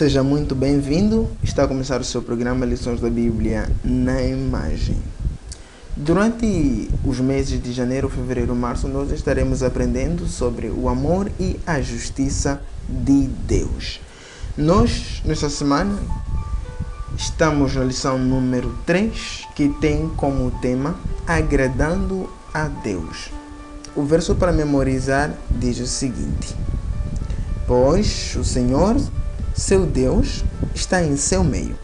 Seja muito bem-vindo. Está a começar o seu programa Lições da Bíblia na Imagem. Durante os meses de janeiro, fevereiro e março, nós estaremos aprendendo sobre o amor e a justiça de Deus. Nós, nesta semana, estamos na lição número 3, que tem como tema Agradando a Deus. O verso para memorizar diz o seguinte: Pois o Senhor, seu Deus, está em seu meio.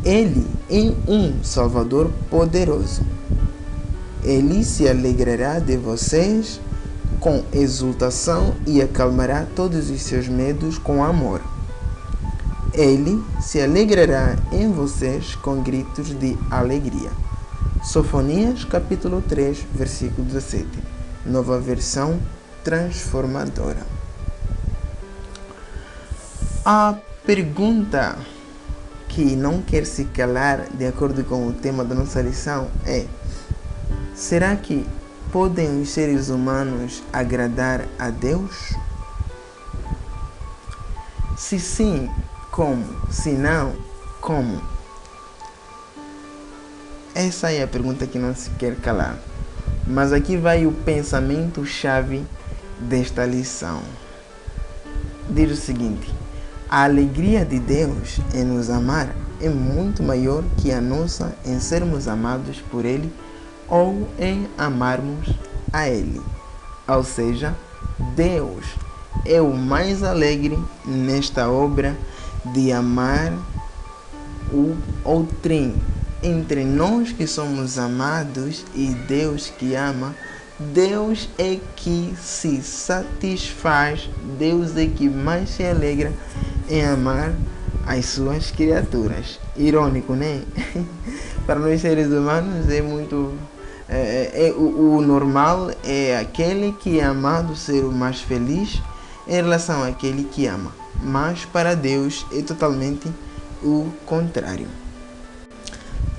Ele é um Salvador poderoso. Ele se alegrará de vocês com exultação e acalmará todos os seus medos com amor. Ele se alegrará em vocês com gritos de alegria. Sofonias capítulo 3, versículo 17. Nova versão transformadora. A pergunta que não quer se calar, de acordo com o tema da nossa lição, é: será que podem os seres humanos agradar a Deus? Se sim, como? Se não, como? Essa é a pergunta que não se quer calar. Mas aqui vai o pensamento-chave desta lição. Diz o seguinte: a alegria de Deus em nos amar é muito maior que a nossa em sermos amados por Ele ou em amarmos a Ele. Ou seja, Deus é o mais alegre nesta obra de amar o outrem. Entre nós que somos amados e Deus que ama, Deus é que se satisfaz, Deus é que mais se alegra em amar as suas criaturas. Irônico, né? Para nós seres humanos é muito... o normal é aquele que é amado ser o mais feliz em relação àquele que ama. Mas para Deus é totalmente o contrário.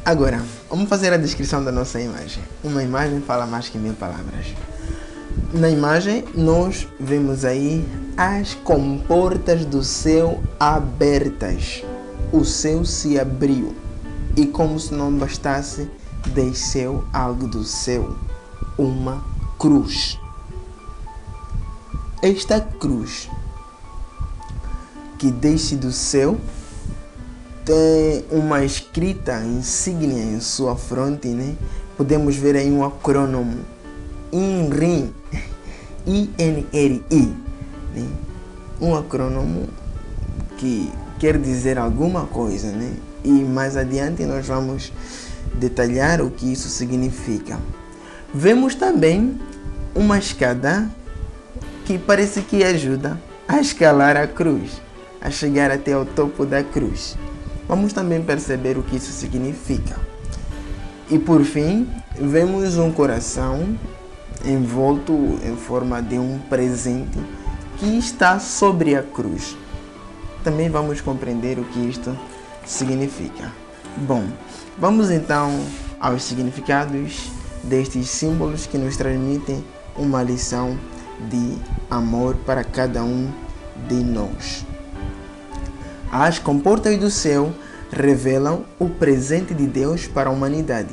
Agora, vamos fazer a descrição da nossa imagem. Uma imagem fala mais que 1000 palavras. Na imagem, nós vemos aí as comportas do céu abertas. O céu se abriu e, como se não bastasse, desceu algo do céu, uma cruz. Esta cruz que desce do céu tem uma escrita insígnia em sua fronte, né? Podemos ver aí um acrônomo INRI, INRI, né? Um acrônomo que quer dizer alguma coisa, né? E mais adiante nós vamos detalhar o que isso significa. Vemos também uma escada que parece que ajuda a escalar a cruz, a chegar até o topo da cruz. Vamos também perceber o que isso significa. E por fim, vemos um coração envolto em forma de um presente que está sobre a cruz. Também vamos compreender o que isto significa. Bom, vamos então aos significados destes símbolos que nos transmitem uma lição de amor para cada um de nós. As comportas do céu revelam o presente de Deus para a humanidade.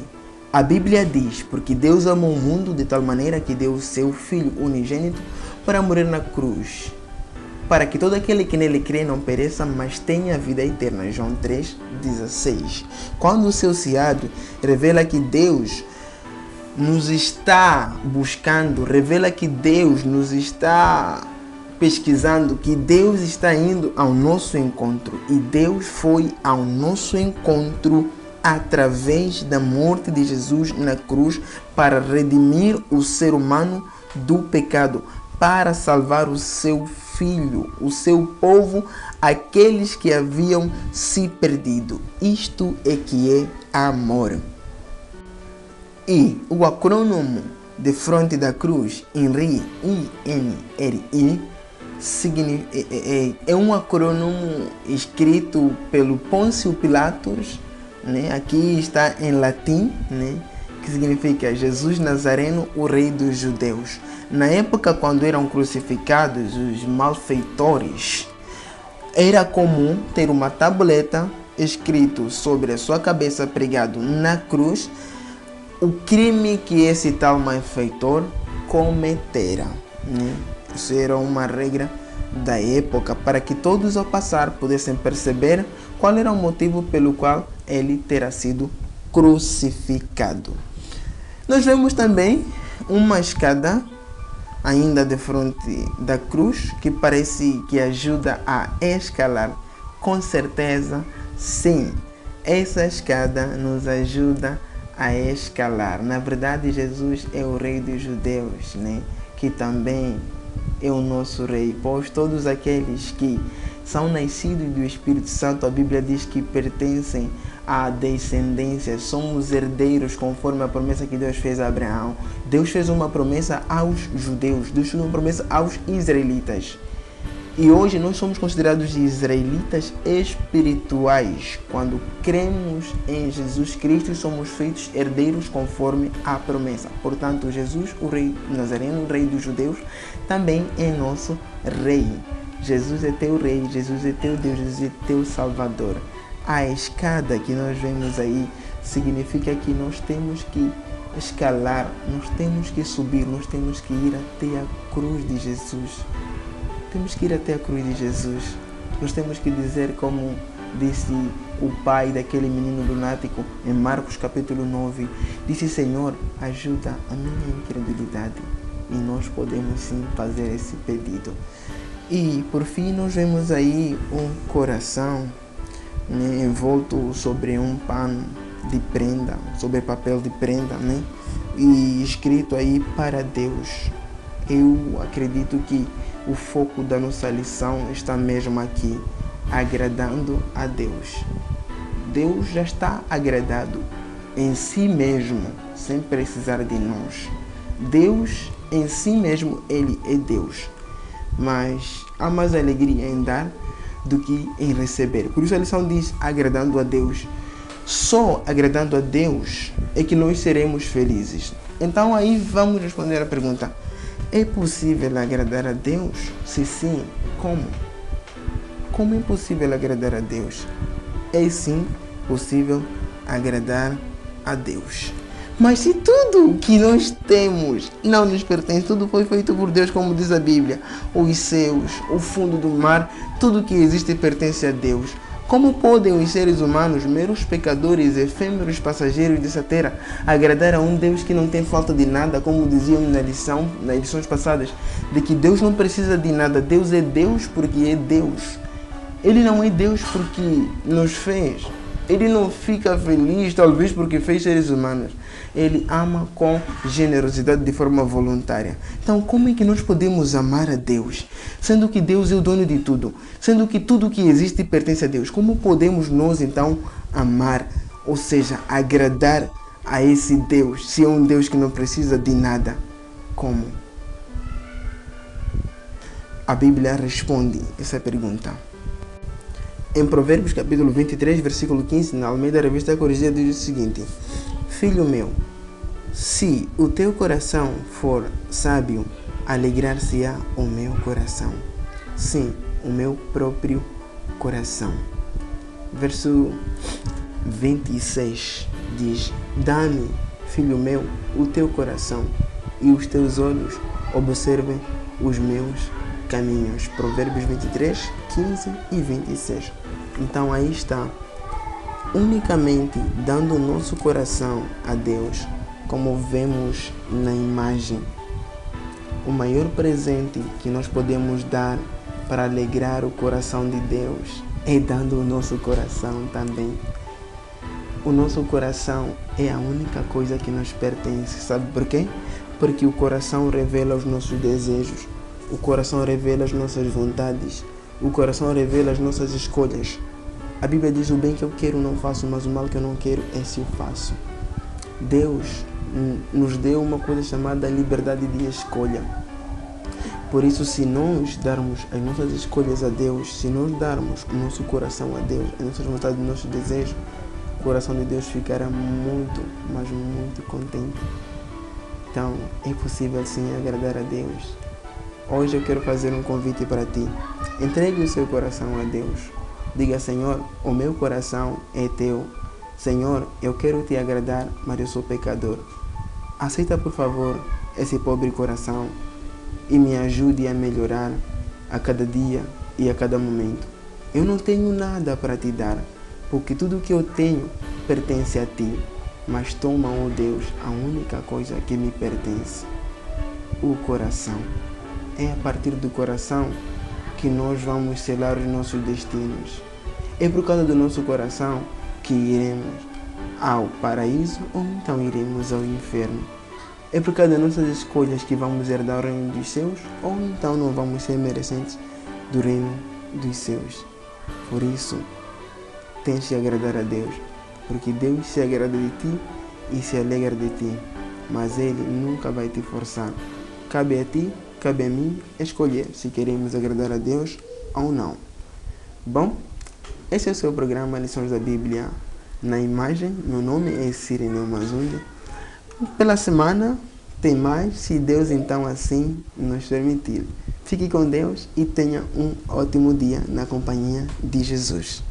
A Bíblia diz: porque Deus amou o mundo de tal maneira que deu o seu Filho unigênito para morrer na cruz, para que todo aquele que nele crê não pereça, mas tenha a vida eterna. João 3,16. Quando o céu se abre, revela que Deus nos está buscando, revela que Deus nos está pesquisando, que Deus está indo ao nosso encontro. E Deus foi ao nosso encontro através da morte de Jesus na cruz para redimir o ser humano do pecado, para salvar o seu filho, o seu povo, aqueles que haviam se perdido. Isto é que é amor. E o acrônomo de fronte da cruz, INRI, INRI, é um acrônomo escrito pelo Pôncio Pilatos, né? Aqui está em latim, né? Que significa Jesus Nazareno, o Rei dos Judeus. Na época, quando eram crucificados, os malfeitores Era comum ter uma tableta escrito sobre a sua cabeça pregado na cruz o crime que esse tal malfeitor cometera. Isso era uma regra da época para que todos ao passar pudessem perceber qual era o motivo pelo qual ele terá sido crucificado. Nós vemos também uma escada ainda de frente da cruz que parece que ajuda a escalar. Com certeza, sim, essa escada nos ajuda a escalar. Na verdade, Jesus é o Rei dos Judeus, né? Que também é o nosso Rei. Pois todos aqueles que são nascidos do Espírito Santo, a Bíblia diz que pertencem à descendência, somos herdeiros conforme a promessa que Deus fez a Abraão. Deus fez uma promessa aos judeus, Deus fez uma promessa aos israelitas. E hoje nós somos considerados israelitas espirituais. Quando cremos em Jesus Cristo, somos feitos herdeiros conforme a promessa. Portanto, Jesus, o Rei Nazareno, o Rei dos Judeus, também é nosso Rei. Jesus é teu Rei, Jesus é teu Deus, Jesus é teu Salvador. A escada que nós vemos aí significa que nós temos que escalar, nós temos que subir, nós temos que ir até a cruz de Jesus. Temos que ir até a cruz de Jesus. Nós temos que dizer como disse o pai daquele menino lunático em Marcos capítulo 9. Disse: Senhor, ajuda a minha incredulidade. E nós podemos sim fazer esse pedido. E por fim nós vemos aí um coração, né, envolto sobre um pano de prenda, sobre papel de prenda, né, e escrito aí para Deus. Eu acredito que o foco da nossa lição está mesmo aqui, agradando a Deus. Deus já está agradado em si mesmo, sem precisar de nós. Deus em si mesmo, Ele é Deus. Mas há mais alegria em dar do que em receber. Por isso a lição diz agradando a Deus. Só agradando a Deus é que nós seremos felizes. Então aí vamos responder a pergunta: é possível agradar a Deus? Se sim, como? Como é possível agradar a Deus? É sim possível agradar a Deus. Mas se tudo que nós temos não nos pertence, tudo foi feito por Deus, como diz a Bíblia, os céus, o fundo do mar, tudo que existe pertence a Deus. Como podem os seres humanos, meros pecadores, efêmeros passageiros dessa terra, agradar a um Deus que não tem falta de nada, como diziam nas lições passadas, de que Deus não precisa de nada, Deus é Deus porque é Deus. Ele não é Deus porque nos fez. Ele não fica feliz, talvez, porque fez seres humanos. Ele ama com generosidade de forma voluntária. Então, como é que nós podemos amar a Deus? Sendo que Deus é o dono de tudo. Sendo que tudo que existe pertence a Deus. Como podemos nós, então, amar? Ou seja, agradar a esse Deus? Se é um Deus que não precisa de nada. Como? A Bíblia responde essa pergunta. Em Provérbios capítulo 23, versículo 15, na Almeida Revista Corrigida, diz o seguinte: Filho meu, se o teu coração for sábio, alegrar-se-á o meu coração. Sim, o meu próprio coração. Verso 26 diz: Dá-me, filho meu, o teu coração, e os teus olhos observem os meus caminhos. Provérbios 23, 15 e 26. Então aí está, unicamente dando o nosso coração a Deus, como vemos na imagem. O maior presente que nós podemos dar para alegrar o coração de Deus é dando o nosso coração também. O nosso coração é a única coisa que nos pertence. Sabe por quê? Porque o coração revela os nossos desejos. O coração revela as nossas vontades. O coração revela as nossas escolhas. A Bíblia diz: o bem que eu quero não faço, mas o mal que eu não quero, esse eu faço. Deus nos deu uma coisa chamada liberdade de escolha. Por isso, se nós darmos as nossas escolhas a Deus, se nós darmos o nosso coração a Deus, as nossas vontades, os nossos desejos, o coração de Deus ficará muito, mas muito contente. Então, é possível sim agradar a Deus. Hoje eu quero fazer um convite para ti. Entregue o seu coração a Deus. Diga: Senhor, o meu coração é teu. Senhor, eu quero te agradar, mas eu sou pecador. Aceita, por favor, esse pobre coração e me ajude a melhorar a cada dia e a cada momento. Eu não tenho nada para te dar, porque tudo que eu tenho pertence a ti. Mas toma, ó Deus, a única coisa que me pertence: o coração. É a partir do coração que nós vamos selar os nossos destinos. É por causa do nosso coração que iremos ao paraíso ou então iremos ao inferno. É por causa das nossas escolhas que vamos herdar o reino dos céus ou então não vamos ser merecentes do reino dos céus. Por isso, tens de agradar a Deus, porque Deus se agrada de ti e se alegra de ti, mas Ele nunca vai te forçar. Cabe a ti, cabe a mim escolher se queremos agradar a Deus ou não. Bom, esse é o seu programa Lições da Bíblia na Imagem. Meu nome é Cireneu Mazunde. Pela semana tem mais, se Deus então assim nos permitir. Fique com Deus e tenha um ótimo dia na companhia de Jesus.